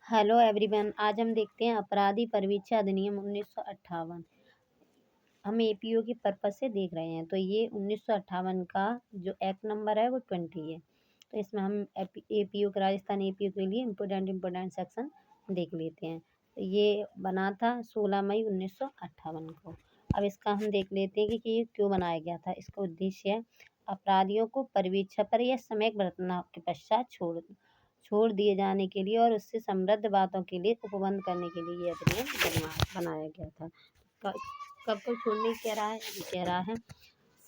Hello everyone. आज हम देखते हैं अपराधी परिवीक्षा अधिनियम 1958। हम एपीओ के पर्पज से देख रहे हैं। तो ये 1958 का जो एक्ट नंबर है वो 20 है। तो इसमें हम एपीओ के राजस्थान एपीओ के लिए इम्पोर्टेंट सेक्शन देख लेते हैं। तो ये बना था 16 मई 1958 को। अब इसका हम देख लेते हैं कि ये क्यों बनाया गया था। इसका उद्देश्य है अपराधियों को परिवीक्षा पर या सम्यक घटना के पश्चात छोड़ दिए जाने के लिए और उससे समृद्ध बातों के लिए उपबंध करने के लिए ये अधिनियम बनाया गया था। कब को छोड़ने कह रहा है, ये कह रहा है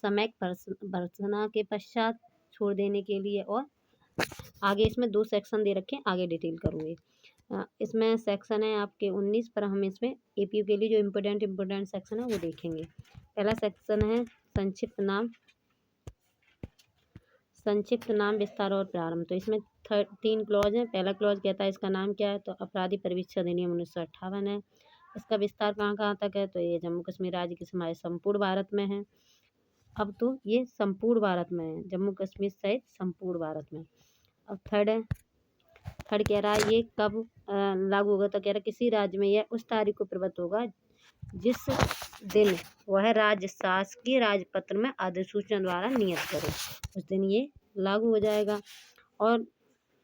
सम्यक भर्त्सना के पश्चात छोड़ देने के लिए। और आगे इसमें 2 सेक्शन दे रखे हैं, आगे डिटेल करूँगी। इसमें सेक्शन है आपके 19 पर। हम इसमें एपीओ के लिए जो इम्पोर्टेंट सेक्शन है वो देखेंगे। पहला सेक्शन है संक्षिप्त नाम विस्तार और प्रारंभ। तो इसमें 3 क्लॉज हैं। पहला क्लॉज कहता है इसका नाम क्या है, तो अपराधी परिवीक्षा अधिनियम 1958 है। इसका विस्तार कहाँ कहाँ तक है, तो ये जम्मू कश्मीर राज्य के हमारे संपूर्ण भारत में है। अब तो ये संपूर्ण भारत में है, जम्मू कश्मीर सहित संपूर्ण भारत में। अब थर्ड कह रहा है ये कब लागू होगा, तो कह रहा है किसी राज्य में यह उस तारीख को प्रवृत्त होगा जिस दिन वह राज्य शासकीय राजपत्र में अधिसूचना द्वारा नियत करे, उस दिन ये लागू हो जाएगा। और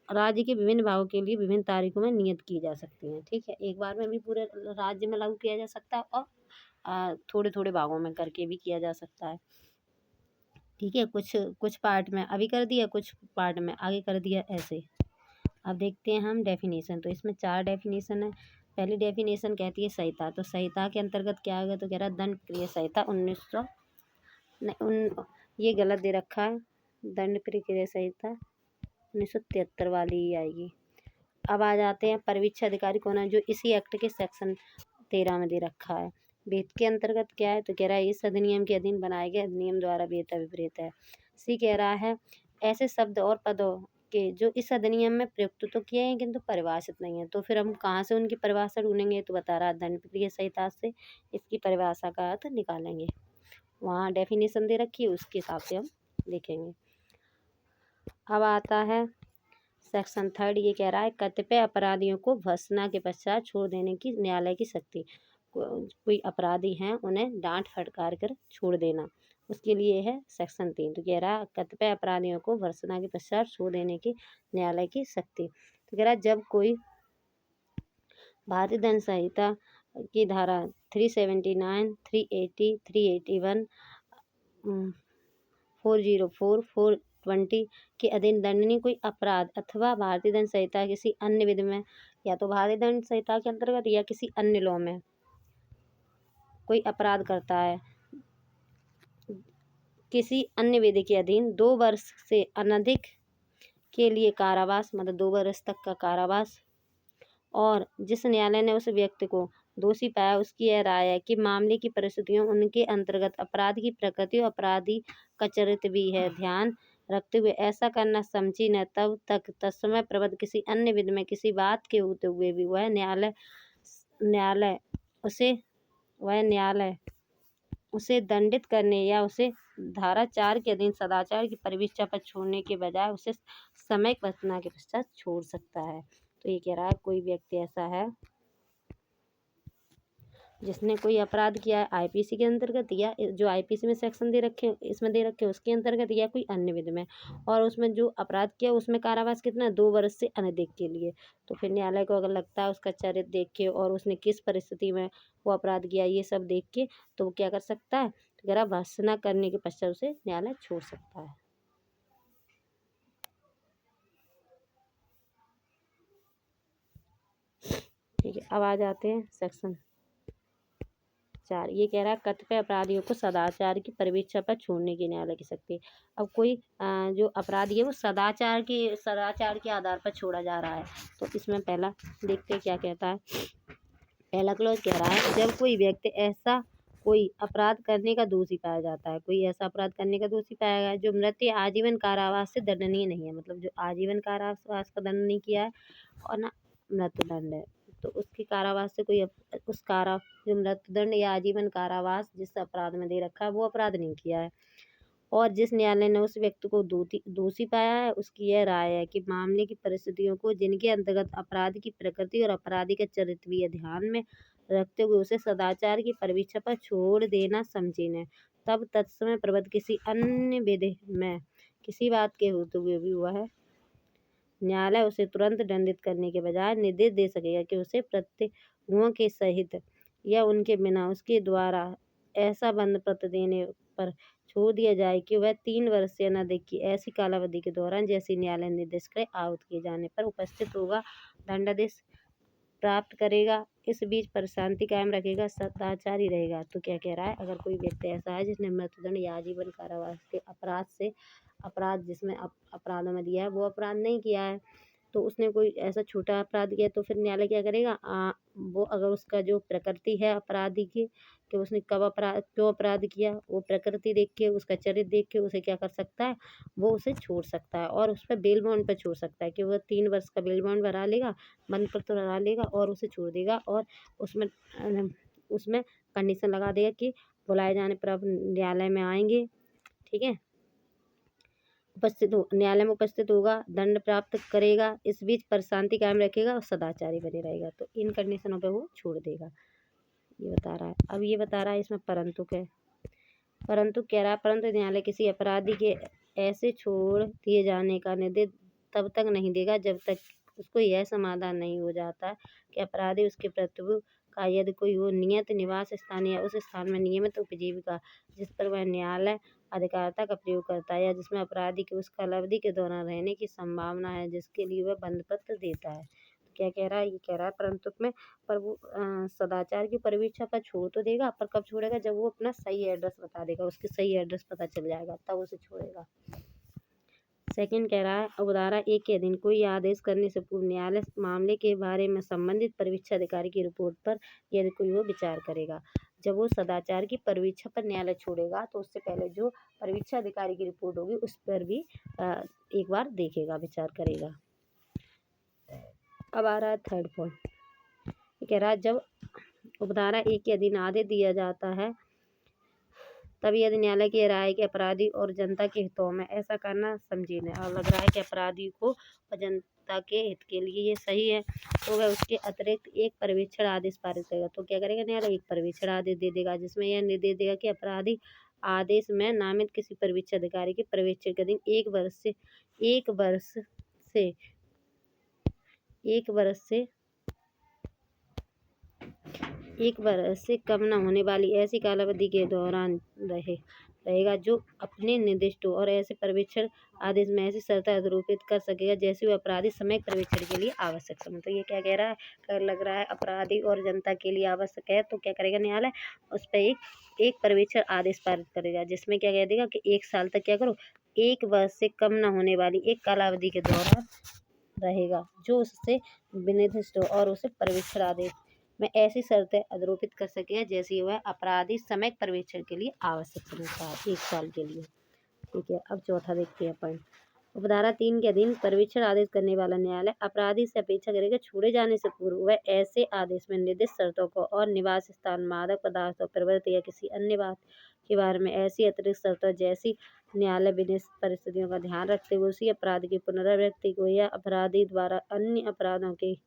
राज्य के विभिन्न भागों के लिए विभिन्न तारीखों में नियत की जा सकती हैं। ठीक है, एक बार में भी पूरे राज्य में लागू किया जा सकता है और थोड़े थोड़े भागों में करके भी किया जा सकता है। ठीक है, कुछ पार्ट में अभी कर दिया, कुछ पार्ट में आगे कर दिया, ऐसे। अब देखते हैं हम डेफिनेशन। तो इसमें 4 डेफिनेशन है। पहली डेफिनेशन कहती है संहिता। तो संहिता के अंतर्गत क्या आएगा, तो कह रहा है दंड प्रक्रिया संहिता 1900 ये गलत दे रखा है, दंड प्रक्रिया संहिता 1973 वाली ही आएगी। अब आ जाते हैं परिवीक्षा अधिकारी कौन है, जो इसी एक्ट के सेक्शन 13 में दे रखा है। वेद के अंतर्गत क्या है, तो कह रहा है इस अधिनियम के अधीन बनाए गए अधिनियम द्वारा वेद विपरीत है। सी कह रहा है ऐसे शब्द और पदों के जो इस अधिनियम में प्रयुक्त तो किए हैं किंतु परिभाषित नहीं है। तो फिर हम कहाँ से उनकी परिभाषा ढूंढेंगे, तो बता रहा है दंड प्रक्रिया संहिता से इसकी परिभाषा का अर्थ निकालेंगे। वहाँ डेफिनेशन दे रखी है, उसके हिसाब से हम लिखेंगे। अब आता है सेक्शन 3। ये कह रहा है कतिपय अपराधियों को भर्त्सना के पश्चात छोड़ देने की न्यायालय की शक्ति। कोई अपराधी हैं उन्हें डांट फटकार कर छोड़ देना, उसके लिए है सेक्शन 3। तो कह रहा है कतिपय अपराधियों को भर्त्सना के पश्चात छोड़ देने की न्यायालय की शक्ति। तो कह रहा है जब कोई भारतीय दंड संहिता की धारा 379, 380, 381, 404, 420 के अधीन दंडनीय कोई अपराध अथवा भारतीय दंड संहिता किसी अन्य विधि में, या तो भारतीय दंड संहिता के अंतर्गत या किसी अन्य लॉ में कोई अपराध करता है, किसी अन्य विधि के अधीन 2 वर्ष से अनधिक के लिए कारावास, मतलब 2 वर्ष तक का कारावास, और जिस न्यायालय ने उस व्यक्ति को दोषी पाया उसकी यह राय है कि मामले की परिस्थितियों उनके अंतर्गत अपराध की प्रकृति और अपराधी का चरित्र भी है ध्यान रखते हुए ऐसा करना समीचीन है, तब तक तत्समय प्रबद्ध किसी अन्य विधि में किसी बात के होते हुए भी वह न्यायालय उसे दंडित करने या उसे धारा 4 के अधीन सदाचार की परिवीक्षा पर छोड़ने के बजाय उसे समय घटना के पश्चात छोड़ सकता है। तो ये कह रहा है कोई व्यक्ति ऐसा है जिसने कोई अपराध किया है आईपीसी के अंतर्गत, या जो आईपीसी में सेक्शन दे रखे इसमें दे रखे उसके अंतर्गत, या कोई अन्य विधि में, और उसमें जो अपराध किया उसमें कारावास कितना 2 वर्ष से अनधिक के लिए। तो फिर न्यायालय को अगर लगता है उसका चरित्र देख के और उसने किस परिस्थिति में वो अपराध किया ये सब देख के, तो वो क्या कर सकता है, तो अगर भर्त्सना करने के पश्चात उसे न्यायालय छोड़ सकता है। ठीक है, अब आ जाते हैं सेक्शन 4। ये कह रहा है कतिपय अपराधियों को सदाचार की परिवीक्षा पर छोड़ने की न्यायालय की शक्ति। अब कोई जो अपराधी है वो सदाचार के आधार पर छोड़ा जा रहा है। तो इसमें पहला देखते हैं क्या कहता है। पहला क्लॉज कह रहा है जब कोई व्यक्ति ऐसा कोई अपराध करने का दोषी पाया जाता है, कोई ऐसा अपराध करने का दोषी पाया गया जो मृत्यु आजीवन कारावास से दंडनीय नहीं है, मतलब जो आजीवन कारावास का दंड नहीं किया है और ना मृत्युदंड है, तो उसके कारावास से कोई जो मृत्युदंड या आजीवन कारावास जिस अपराध में दे रखा है वो अपराध नहीं किया है, और जिस न्यायालय ने उस व्यक्ति को दोषी पाया है उसकी यह राय है कि मामले की परिस्थितियों को, जिनके अंतर्गत अपराध की प्रकृति और अपराधी का चरित्र भी ध्यान में रखते हुए उसे सदाचार की परीक्षा पर छोड़ देना समीचीन है, तब तत्समय प्रबद्ध किसी अन्य विधि में किसी बात के होते हुए भी वह न्यायालय उसे तुरंत दंडित करने के बजाय निर्देश दे सकेगा कि उसे प्रत्ययों के सहित या उनके बिना उसके द्वारा ऐसा बंद पत्र देने पर छोड़ दिया जाए कि वह 3 वर्ष से अधिक की ऐसी कालावधि के दौरान जैसी न्यायालय निर्देश करे आहूत किए जाने पर उपस्थित होगा, दंडादेश प्राप्त करेगा, इस बीच पर शांति कायम रखेगा, सदाचारी रहेगा। तो क्या कह रहा है, अगर कोई व्यक्ति ऐसा है जिसने मृत्युदंड या आजीवन कारावास के अपराध जिसमें अपराधों में दिया है वो अपराध नहीं किया है, तो उसने कोई ऐसा छोटा अपराध किया तो फिर न्यायालय क्या करेगा, वो अगर उसका जो प्रकृति है अपराधी की कि उसने क्यों अपराध किया, वो प्रकृति देख के उसका चरित्र देख के उसे क्या कर सकता है, वो उसे छोड़ सकता है और उस पर बेल बॉन्ड पर छोड़ सकता है कि वह 3 वर्ष का बेल बॉन्ड भरा लेगा, बंद पत्र भरा लेगा और उसे छोड़ देगा और उसमें कंडीशन लगा देगा कि बुलाए जाने पर अब न्यायालय में आएंगे, ठीक है, न्यायालय में उपस्थित होगा, दंड प्राप्त करेगा, इस बीच पर शांति कायम रखेगा और सदाचारी बने रहेगा, तो इन कंडीशनों पे वो छोड़ देगा, ये बता रहा है। अब ये बता रहा है इसमें परंतु कह रहा है परंतु न्यायालय किसी अपराधी के ऐसे छोड़ दिए जाने का निर्देश तब तक नहीं देगा जब तक उसको यह समाधान नहीं हो जाता कि अपराधी उसके प्रत्यु का यदि कोई वो नियत निवास स्थान या उस स्थान में नियमित उपजीविका जिस पर वह न्यायालय अधिकारिता का प्रयोग करता है या जिसमें अपराधी के उस कालावधि के दौरान रहने की संभावना है जिसके लिए वह बंद पत्र देता है। तो क्या कह रहा है, ये कह रहा है परंतु में पर वो सदाचार की परीक्षा पर छोड़ तो देगा, पर कब छोड़ेगा, जब वो अपना सही एड्रेस बता देगा, उसके सही एड्रेस पता चल जाएगा तब उसे छोड़ेगा। सेकंड कह रहा है, उदाहरण 1 के अधीन कोई आदेश करने से पूर्व न्यायालय मामले के बारे में संबंधित परीक्षा अधिकारी की रिपोर्ट पर यदि कोई वो विचार करेगा। जब वो सदाचार की परीक्षा पर न्यायालय छोड़ेगा तो उससे पहले जो परीक्षा अधिकारी की रिपोर्ट होगी उस पर भी एक बार देखेगा, विचार करेगा। अब आ रहा है थर्ड पॉइंट, ये कह रहा है जब उदाहरण 1 के अधीन आदेश दिया जाता है तब यदि न्यायालय की राय के अपराधी और जनता के हितों में ऐसा करना समीचीन है और लग रहा है कि अपराधी को और जनता के हित के लिए ये सही है, तो वह उसके अतिरिक्त एक पर्यवेक्षण आदेश पारित करेगा। तो क्या करेगा न्यायालय, एक पर्यवेक्षण आदेश दे देगा जिसमें यह निर्देश देगा कि अपराधी आदेश में नामित किसी पर्यवेक्षण अधिकारी के पर्यवेक्षण के दिन एक वर्ष से कम न होने वाली ऐसी कालावधि के दौरान रहेगा जो अपने निर्दिष्ट और ऐसे पर्यवेक्षण आदेश में ऐसी शर्तें आरोपित कर सकेगा जैसे वो अपराधी समय पर्यवेक्षण के लिए आवश्यक समय। तो ये क्या कह रहा है, लग रहा है अपराधी और जनता के लिए आवश्यक है, तो क्या करेगा न्यायालय, उस पर एक पर्यवेक्षण आदेश पारित करेगा जिसमें क्या कह देगा कि 1 साल तक क्या करो, 1 वर्ष से कम न होने वाली एक कालावधि के दौरान रहेगा जो उससे विनिर्दिष्ट और उसे पर्यवेक्षण आदेश में ऐसी शर्तें आरोपित कर सकेगा जैसे वह अपराधी समय पर्यवेक्षण के लिए आवश्यक समय था 1 साल के लिए, ठीक है। अब चौथा देखते हैं पॉइंट, उपधारा 3 के अधीन पर्यवेक्षण आदेश करने वाला न्यायालय अपराधी से अपेक्षा करेगा छोड़े जाने से पूर्व वह ऐसे आदेश में निर्दिष्ट शर्तों को और निवास स्थान, मादक पदार्थ और प्रवृत्ति या किसी अन्य बात के बारे में ऐसी अतिरिक्त शर्तों जैसी न्यायालय विनिश्चित परिस्थितियों का ध्यान रखते हुए उसी अपराध की पुनरावृत्ति को या अपराधी द्वारा अन्य अपराधों के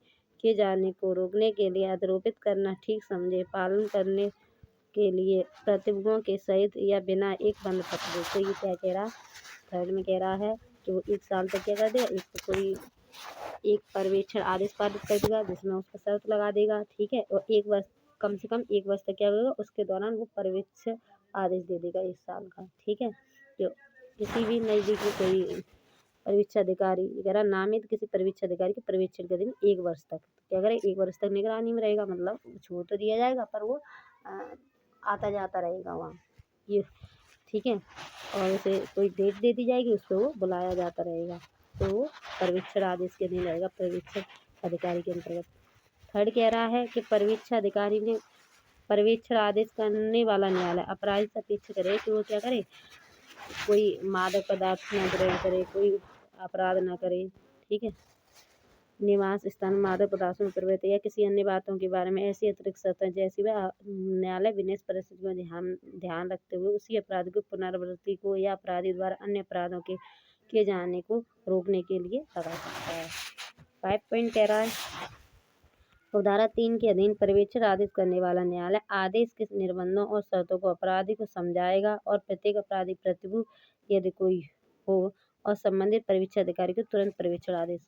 किए जाने को रोकने के लिए आरोपित करना ठीक समझे, पालन करने के लिए प्रतिज्ञों के सहित या बिना एक बंद पत्र। तो ये क्या कह रहा, थर्ड में कह रहा है कि वो 1 साल तक क्या कर देगा, एक पर्यवेक्षण आदेश पारित कर देगा जिसमें उसका शर्त लगा देगा, ठीक है, और 1 वर्ष कम से कम 1 वर्ष तक क्या होगा उसके दौरान वो पर्यवेक्षण आदेश दे देगा 1 साल का, ठीक है। जो किसी भी नज़दीकी कोई पर्यवेक्षण अधिकारी वगैरह नामित किसी पर्यवेक्षण अधिकारी के पर्यवेक्षण के दिन 1 वर्ष तक क्या करे, 1 वर्ष तक निगरानी में रहेगा, मतलब छोड़ तो दिया जाएगा पर वो आता जाता रहेगा वहाँ, ये ठीक है, और उसे कोई डेट दे दी जाएगी उस पर वो बुलाया जाता रहेगा, तो वो पर्यवेक्षण आदेश के दिन रहेगा पर्यवेक्षण अधिकारी के अंतर्गत। थर्ड कह रहा है कि पर्यवेक्षण अधिकारी ने पर्यवेक्षण आदेश करने वाला न्यायालय अपराधी से अपेक्षा करे कि वो क्या करे, कोई मादक पदार्थ न ग्रहण करे, कोई अपराध न करे, ठीक है। निवास स्थान, मादक पदार्थों में प्रवृत्ति या किसी अन्य बातों के बारे में ऐसी अतिरिक्त शर्तें जैसी वह न्यायालय विशेष परिस्थितियों में ध्यान रखते हुए उसी अपराध की पुनरावृत्ति को या अपराधी द्वारा अन्य अपराधों के किए जाने को रोकने के लिए लगा सकता है। 5 पॉइंट कह रहा है धारा 3 के अधीन पर्यवेक्षण आदेश करने वाला न्यायालय आदेश के निर्बंधों और शर्तों को अपराधी को समझाएगा और प्रत्येक अपराधी प्रतिभूति यदि कोई हो और संबंधित पर्यवेक्षण अधिकारी को तुरंत पर्यवेक्षण आदेश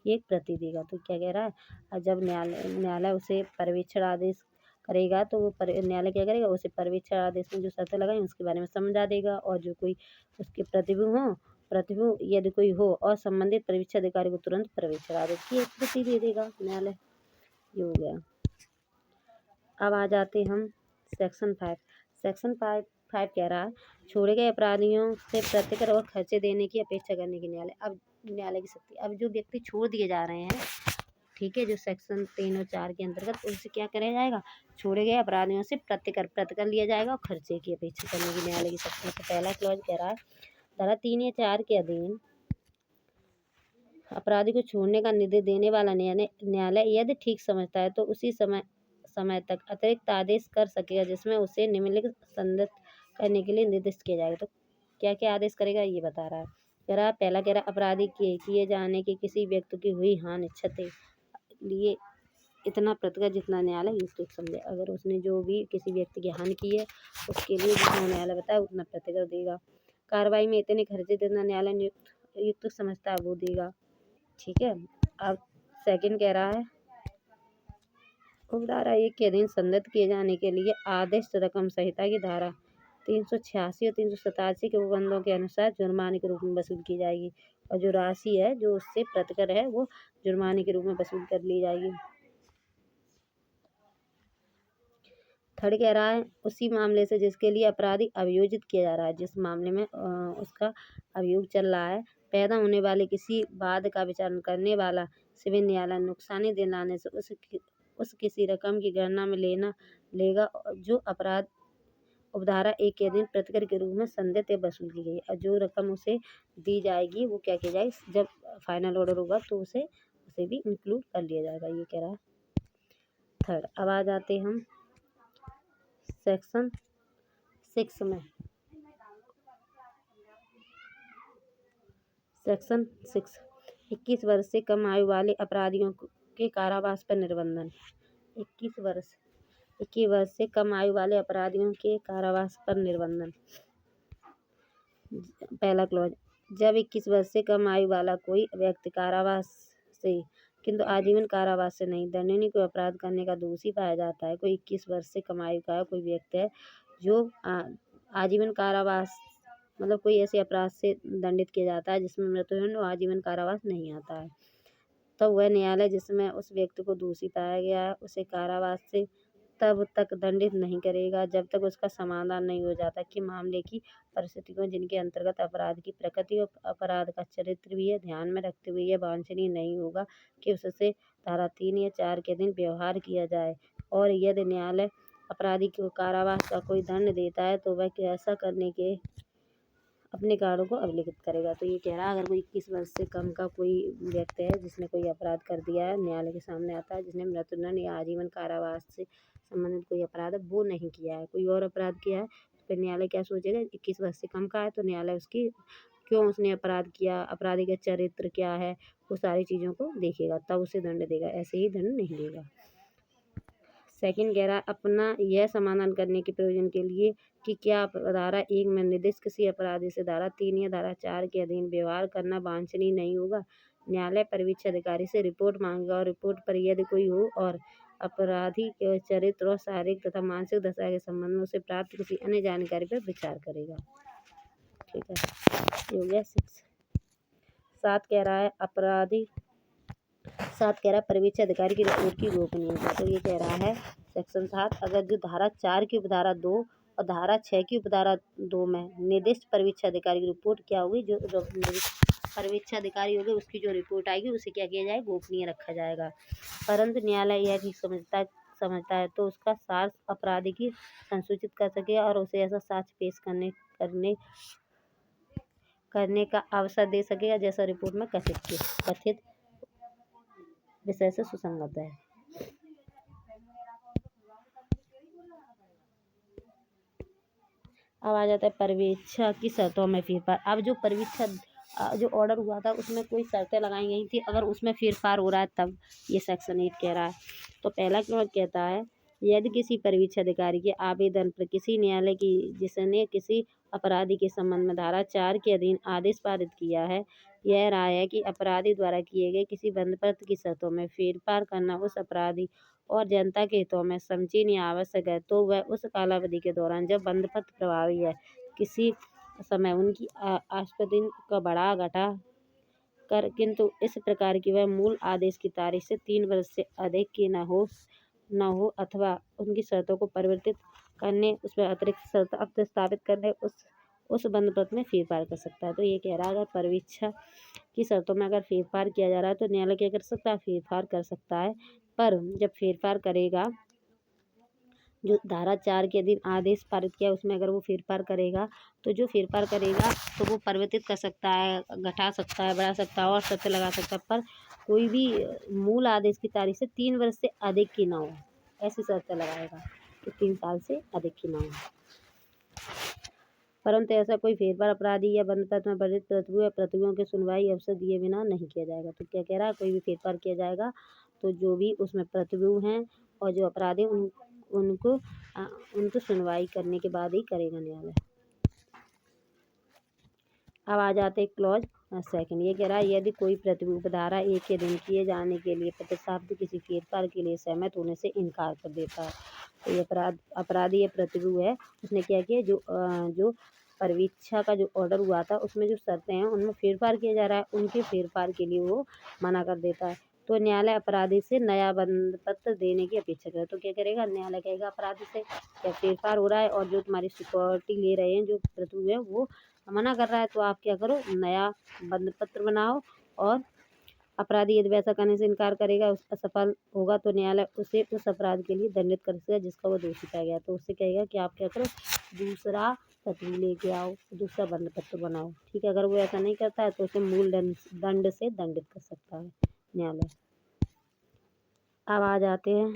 की एक प्रति देगा। तो क्या कह रहा है, और जब न्यायालय उसे पर्यवेक्षण आदेश करेगा तो वो न्यायालय क्या करेगा, उसे पर्यवेक्षण आदेश में जो शर्तें लगाई उसके बारे में समझा देगा और जो कोई उसके प्रतिभू यदि कोई हो और संबंधित पर्यवेक्षण अधिकारी को तुरंत पर्यवेक्षण आदेश की एक प्रति दे देगा न्यायालय। ये हो गया। अब आ जाते हम सेक्शन 5। सेक्शन 5 कह रहा है छोड़े गए अपराधियों से प्रतिकर और खर्चे देने की अपेक्षा करने की न्यायालय की शक्ति। अब जो व्यक्ति छोड़ दिए जा रहे हैं, ठीक है, जो सेक्शन 3 और 4 के अंतर्गत उनसे क्या करा जाएगा, छोड़े गए अपराधियों से प्रतिकर लिया जाएगा और खर्चे की अपेक्षा करने की न्यायालय की शक्ति। तो पहला क्लॉज कह रहा है धारा 3 या 4 के अधीन अपराधी को छोड़ने का निर्देश देने वाला न्यायालय यदि ठीक समझता है तो उसी समय तक अतिरिक्त आदेश कर सकेगा जिसमें उसे निम्नलिखित संदिग्ध करने के लिए निर्दिष्ट किया जाएगा। तो क्या क्या आदेश करेगा ये बता रहा है। कह रहा पहला कह रहा अपराधी के किए जाने की किसी व्यक्ति की हुई हानि क्षति लिए इतना प्रतिकर जितना न्यायालय युक्त समझे। अगर उसने जो भी किसी व्यक्ति की हानि की है उसके लिए जितना न्यायालय बताया उतना प्रतिकर देगा। कार्रवाई में इतने खर्चे जितना न्यायालय युक्त समझता है वो देगा। ठीक है। अब सेकंड कह रहा है धारा 1 के अधीन संदिग्ध किए जाने के लिए आदेश रकम संहिता की धारा 386 और 387 के उपबंधों के अनुसार जुर्माने के रूप में वसूल की जाएगी और जो राशि है जो उससे प्रतिकर है वो जुर्माने के रूप में वसूल कर ली जाएगी। थर्ड कह रहा है उसी मामले से जिसके लिए अपराधी अभियोजित किया जा रहा है, जिस मामले में उसका अभियोग चल रहा है, पैदा होने वाले किसी वाद का विचारण करने वाला सिविल न्यायालय नुकसानी दिलाने से उस किसी रकम की गणना में लेगा जो अपराध उपधारा 1 के अधीन प्रतिकर के रूप में संदिग्ध या वसूल की गई और जो रकम उसे दी जाएगी वो क्या किया जाएगी, जब फाइनल ऑर्डर होगा तो उसे भी इंक्लूड कर लिया जाएगा। ये कह रहा है थर्ड। अब आ जाते हम सेक्शन 6 में। सेक्शन 6 21 वर्ष से कम आयु वाले अपराधियों के कारावास पर निर्बंधन। 21 वर्ष से कम आयु वाले अपराधियों के कारावास पर निर्बंधन। पहला क्लॉज जब 21 वर्ष से कम आयु वाला कोई व्यक्ति कारावास से किंतु आजीवन कारावास से नहीं दंडनीय कोई अपराध करने का दोषी पाया जाता है। कोई 21 वर्ष से कम आयु का कोई व्यक्ति है जो आजीवन कारावास मतलब कोई ऐसे अपराध से दंडित किया जाता है जिसमें मृत्युदंड और आजीवन कारावास नहीं आता है, तो वह न्यायालय जिसमें उस व्यक्ति को दोषी पाया गया है उसे कारावास से तब तक दंडित नहीं करेगा जब तक उसका समाधान नहीं हो जाता कि मामले की परिस्थितियों जिनके अंतर्गत अपराध की प्रकृति और अपराध का चरित्र भी है ध्यान में रखते हुए यह वांछनीय नहीं होगा कि उससे धारा 3 या 4 के दिन व्यवहार किया जाए। और यदि न्यायालय अपराधी को कारावास का कोई दंड देता है तो वह ऐसा करने के अपने कारणों को अभिलिखित करेगा। तो ये कह रहा है अगर कोई 21 वर्ष से कम का कोई व्यक्ति है जिसने कोई अपराध कर दिया है, न्यायालय के सामने आता है जिसने मृत्युदंड या आजीवन कारावास से संबंधित कोई अपराध है वो नहीं किया है, कोई और अपराध किया है, तो फिर न्यायालय क्या सोचेगा, 21 वर्ष से कम का है तो न्यायालय उसकी क्यों उसने अपराध किया, अपराधी का चरित्र क्या है, वो सारी चीज़ों को देखेगा तब उसे दंड देगा, ऐसे ही दंड नहीं देगा। सेकंड कह रहा है अपना यह समाधान करने के प्रयोजन के लिए कि क्या धारा 1 में निर्दिष्ट किसी अपराधी से धारा 3 या धारा 4 के अधीन व्यवहार करना वांछनीय नहीं होगा, न्यायालय पर्यवेक्षण अधिकारी से रिपोर्ट मांगेगा और रिपोर्ट पर यदि कोई हो और अपराधी के चरित्र और शारीरिक तथा मानसिक दशा के संबंध में उसे प्राप्त किसी अन्य जानकारी पर विचार करेगा। ठीक है, ये हो गया 6। 7 कह रहा है पर्यवेक्षण अधिकारी की रिपोर्ट की गोपनीयता। तो ये कह रहा है सेक्शन 7 अगर जो धारा 4 की उपधारा 2 और धारा 6 की उपधारा 2 में निर्दिष्ट पर्यवेक्षण अधिकारी की रिपोर्ट क्या होगी, जो पर्यवेक्षण अधिकारी होगी उसकी जो रिपोर्ट आएगी उसे क्या किया जाएगा, गोपनीय रखा जाएगा। परंतु न्यायालय यह ठीक समझता है तो उसका सार अपराधी की संसूचित कर सकेगा और उसे ऐसा साक्ष्य पेश करने का अवसर दे सकेगा जैसा रिपोर्ट में कथित विषय से सुसंगत है। अब आ जाता है परीक्षा की शर्तों में फेरफार। अब जो परीक्षा जो ऑर्डर हुआ था उसमें कोई शर्तें लगाई गई थी, अगर उसमें फेरफार हो रहा है तब ये सेक्शन 8 कह रहा है। तो पहला क्लॉज कहता है, यदि किसी परीक्षा अधिकारी के आवेदन पर किसी न्यायालय की जिसने किसी अपराधी के संबंध में धारा 4 के अधीन आदेश पारित किया है, यह राय है कि अपराधी द्वारा किए गए किसी बंदपत्र की शर्तों में फेरफार करना उस अपराधी और जनता के हितों में समुचीत आवश्यक है, तो वह उस कालावधि के दौरान जब बंदपत्र प्रभावी है किसी समय उनकी आस्पदी का बढ़ा घटा कर, किंतु इस प्रकार की वह मूल आदेश की तारीख से 3 वर्ष से अधिक की न हो अथवा उनकी शर्तों को परिवर्तित करने, उसमें अतिरिक्त शर्त स्थापित करने उस बंदपत्र में फेरफार कर सकता है। तो ये कह रहा है, अगर परीक्षा की शर्तों में अगर फेरफार किया जा रहा है तो न्यायालय क्या कर सकता है, फेरफार कर सकता है। पर जब फेरफार करेगा, जो धारा 4 के अधीन आदेश पारित किया उसमें अगर वो फेरफार करेगा, तो जो फेरफार करेगा तो वो परिवर्तित कर सकता है, घटा सकता है, बढ़ा सकता है और शर्तें लगा सकता है, पर कोई भी मूल आदेश की तारीख से 3 वर्ष से अधिक की ना हो, ऐसी शर्तें लगाएगा कि 3 साल से अधिक की ना हो। परंतु ऐसा कोई फेरफार अपराधी या बंदपत्र में वर्णित प्रतिभू या प्रतिभूओं की सुनवाई अवसर दिए बिना नहीं किया जाएगा। तो क्या कह रहा है, कोई भी फेरफार किया जाएगा तो जो भी उसमें प्रतिभू हैं और जो अपराधी उनको सुनवाई करने के बाद ही करेगा न्यायालय। अब आ जाते हैं क्लॉज सेकंड। ये कह रहा है, यदि कोई प्रतिभू धारा 1 के अधीन किए जाने के लिए प्रतिसाद किसी फेरफार के लिए सहमत होने से इनकार कर देता है, तो ये अपराधी या प्रतिभू है, उसने क्या किया, जो परीक्षा का जो ऑर्डर हुआ था उसमें जो शर्तें हैं उनमें फेरफार किया जा रहा है, उनके फेरफार के लिए वो मना कर देता है, तो न्यायालय अपराधी से नया बंदपत्र देने की अपेक्षा करे। तो क्या करेगा, न्यायालय कहेगा अपराधी से, क्या फेरफार हो रहा है और जो तुम्हारी सिक्योरिटी ले रहे हैं जो प्रतिभू है वो मना कर रहा है, तो आप क्या करो, नया बंदपत्र बनाओ। और अपराधी यदि वैसा करने से इनकार करेगा, असफल होगा, तो न्यायालय उसे उस अपराध के लिए दंडित कर सकेगा जिसका वो दोषी पाया गया। तो उससे कहेगा कि आप क्या करो, दूसरा प्रतिभू लेके आओ, दूसरा बंदपत्र बनाओ। ठीक है, अगर वो ऐसा नहीं करता है तो उसे मूल दंड से दंडित कर सकता है न्यायालय। अब आ जाते हैं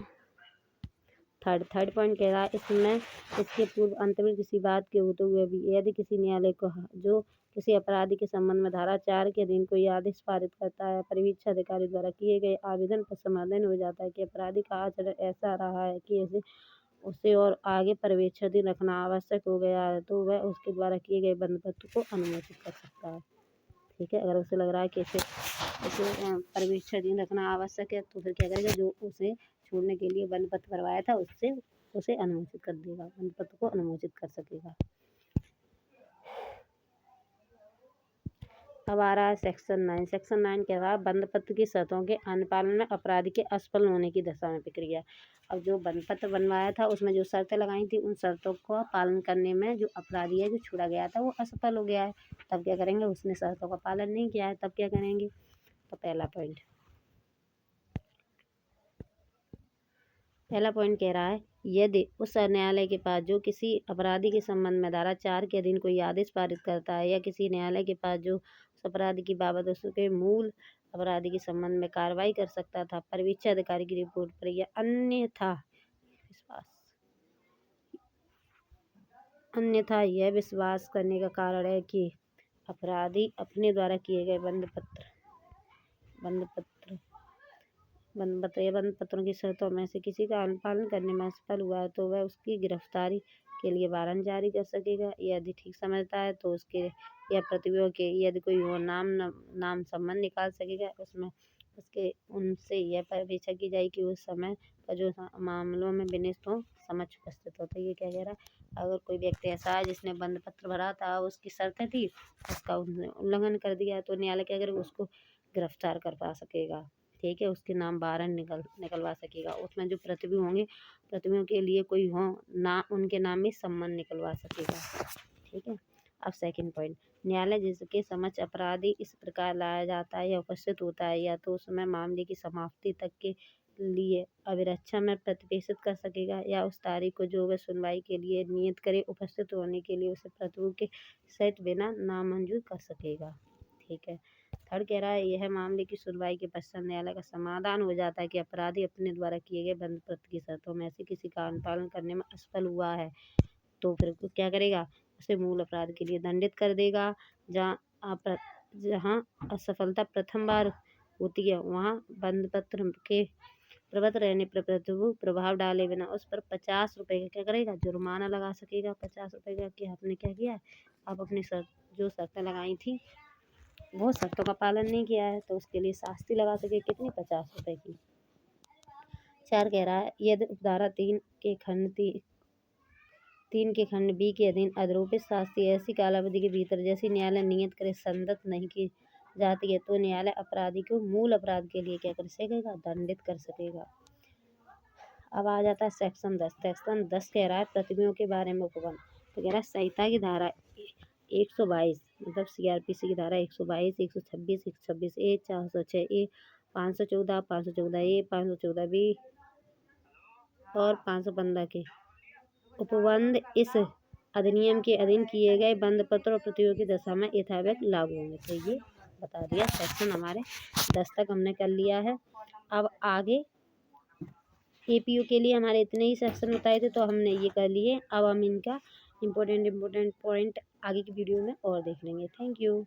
थर्ड पॉइंट कह रहा है, इसमें इसके पूर्व अंत में किसी बात के होते हुए भी यदि किसी न्यायालय को जो किसी अपराधी के संबंध में धारा 4 के अधीन कोई आदेश पारित करता है, परीक्षा अधिकारी द्वारा किए गए आवेदन पर समाधान हो जाता है कि अपराधी का आचरण ऐसा रहा है कि उसे और आगे पर्यवेक्षाधीन रखना आवश्यक हो गया है, तो वह उसके द्वारा किए गए बंदपत्र को अनुमोदित कर सकता है। ठीक है, अगर उसे लग रहा है कि इसे पर्यवेक्षाधीन रखना आवश्यक है, तो फिर क्या करेगा, जो उसे छोड़ने के लिए बंदपत्र करवाया था उससे उसे अनुमोदित कर देगा, बंदपत्र को अनुमोदित कर सकेगा। अब आ रहा है सेक्शन 9। सेक्शन 9 कह रहा है, बंदपत्र की शर्तों के अनुपालन में अपराधी के असफल होने की दशा में प्रक्रिया। अब जो बंदपत्र बनवाया था उसमें जो शर्तें लगाई थी उन शर्तों का पालन करने में जो अपराधी है जो छुड़ा गया था वो असफल हो गया है, तब क्या करेंगे, उसने शर्तों का पालन नहीं किया है, तब क्या करेंगे। तो पहला पॉइंट कह रहा है, यदि उस न्यायालय के पास जो किसी अपराधी के संबंध में धारा 4 के अधीन कोई आदेश पारित करता है या किसी न्यायालय के पास जो उस अपराधी की बाबत उसके मूल अपराधी के संबंध में कार्रवाई कर सकता था, परीक्षा अधिकारी की रिपोर्ट पर या अन्यथा यह विश्वास करने का कारण है कि अपराधी अपने द्वारा किए गए बंदपत्रों की शर्तों में से किसी का अनुपालन करने में असफल हुआ है, तो वह उसकी गिरफ्तारी के लिए वारंट जारी कर सकेगा। यदि ठीक समझता है तो उसके या प्रतिभूतियों के यदि कोई हो नाम संबंध निकाल सकेगा, उसमें उसके उनसे यह अपेक्षा की जाए कि उस समय पर जो मामलों में विनिष्ठ हो समक्ष उपस्थित होता है। ये क्या कह रहा है, अगर कोई व्यक्ति ऐसा है जिसने बंदपत्र भरा था, उसकी शर्तें थी, उसका उसने उल्लंघन कर दिया, तो न्यायालय क्या करेगा, उसको गिरफ्तार करवा सकेगा। ठीक है, उसके नाम वारंट निकलवा सकेगा। उसमें जो प्रतिभू होंगे, प्रतिभूओं के लिए कोई हो ना, उनके नाम में सम्मन निकलवा सकेगा। ठीक है, अब सेकंड पॉइंट, न्यायालय जिसके समक्ष अपराधी इस प्रकार लाया जाता है या उपस्थित होता है, या तो उसमें मामले की समाप्ति तक के लिए अभिरक्षा में प्रतिवेशित कर सकेगा, या उस तारीख को जो वह सुनवाई के लिए नियत करे उपस्थित होने के लिए उसे प्रतिभू के सहित बिना नामंजूर कर सकेगा। ठीक है, थर्ड कह रहा है यह मामले की सुनवाई के पश्चात न्यायालय का समाधान हो जाता है कि अपराधी अपने द्वारा किए गए बंधपत्र की शर्तों में से किसी का अनुपालन करने में असफल हुआ है तो फिर क्या करेगा, उसे मूल अपराध के लिए दंडित कर देगा। जहाँ असफलता प्रथम बार होती है वहाँ बंधपत्र के प्रबद्ध रहने पर प्रभाव डाले बिना उस पर 50 रुपए का क्या करेगा, जुर्माना लगा सकेगा। 50 रुपए का कि आपने क्या किया है, आप अपनी जो शर्तें लगाई थी वो शर्तों का पालन नहीं किया है तो उसके लिए शास्ति लगा सके, कितनी, 50 रुपए की। 4 कह रहा है यदि उपधारा 3 के खंड बी के अधीन आरोपित शास्ति ऐसी कालावधि के भीतर जैसी न्यायालय नियत करे संदत नहीं की जाती है तो न्यायालय अपराधी को मूल अपराध के लिए क्या कर सकेगा, दंडित कर सकेगा। अब आ जाता है सेक्शन 10। सेक्शन 10 कह रहा है प्रतियों के बारे में उपबंध। तो कह रहा है संहिता की धारा 122 मतलब CRPC की धारा 122, 126, 126A, 406A, 514, 514A, 514B और 515 के उपबंध इस अधिनियम के अधीन किए गए बंधपत्र और प्रतियों की दशा में यथावत लागू होंगे। तो ये बता दिया सेक्शन हमारे 10 तक हमने कर लिया है। अब आगे APO के लिए हमारे इतने ही सेक्शन बताए थे तो हमने ये कर लिए। अब हम इनका इम्पोर्टेंट पॉइंट आगे की वीडियो में और देख लेंगे। Thank you.